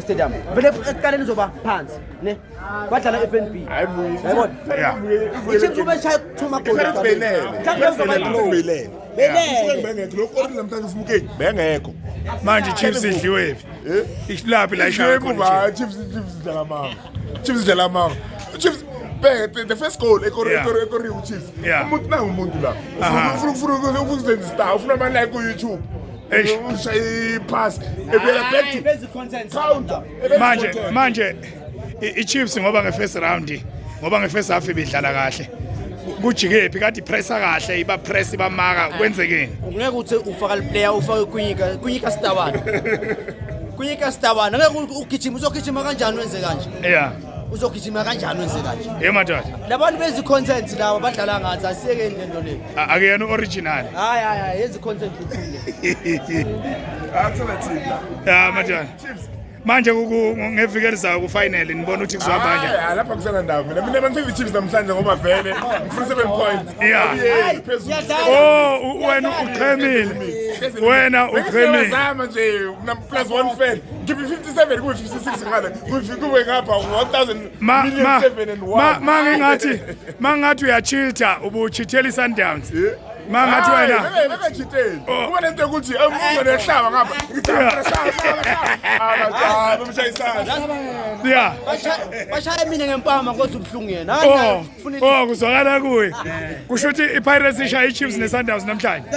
stadium vele ekuqaleni uzoba phansi ne badlala FNB yabona ichiefs ube shaya kuthuma goal bengekho manje Chiefs idliwe phi ihlaphi la ishaya khona Chiefs dlala manga Chiefs the first goal ekoriwe Chiefs umuntu na umuntu la ufuna ukuzenza star ufuna ama like ku YouTube ushaye pass ebela back to basic content manje iChiefs ngoba nge-first round ngoba nge-first half ibidlala kahle kujike phi kade pressa kahle iba press ibamaka kwenzekeni ngeke uthi ufaka player ufake kunyika stabana kunyika stabana ngeke ugijima uzogijima kanjani wenze kanje uzogijima kanjani wenze kanje madoda labantu bezi content laba badlala ngathi asiyeke into le akuyena original hayi yezi content lithile madoda manje ngeviki elizayo ku final nibona ukuthi kuzohamba kanjani lapha kusana ndawo mina bangifika iChiefs namhlanje ngoba vele ngifuna 7 points wena uchemile zama nje na plus 1 fan ngibe 57 kube 56 ngale kube ngapha 1000 million 7 and 1 mangathi uyachitha ubuchithela iSundowns mangathi wena ngachitheli kuba lento ukuthi umuntu nehlaba ngapha bashaya mina ngempama kodwa ubhlungu yena kuzwakala kuye kusho ukuthi iPirates ishaya iChiefs neSundowns namhlanje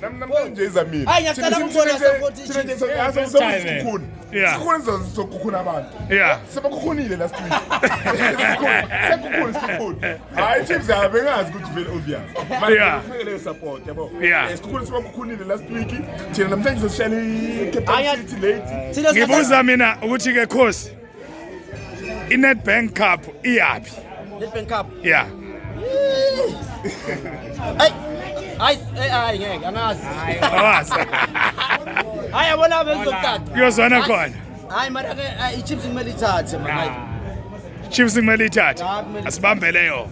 namhlanje izamile hayi ngiyacela ukubona support sikhona sokukhuna abantu sebakhukhunile last week sekukhona hayi Chiefs abengazi ukuthi vele obvious manje kufanele support yabo sikhona sebakhukhunile last week thina namhlanje sosishaya i-capacity late ngibuza mina ukuthi ke Khosi iNedbank Cup iyapi Nedbank Cup hayi ngeke angazi hayi yabona bezokuthatha kuyozwana khona hayi mara ke iChiefs kumele ithathe manje Chiefs kumele ithathe asibambele yona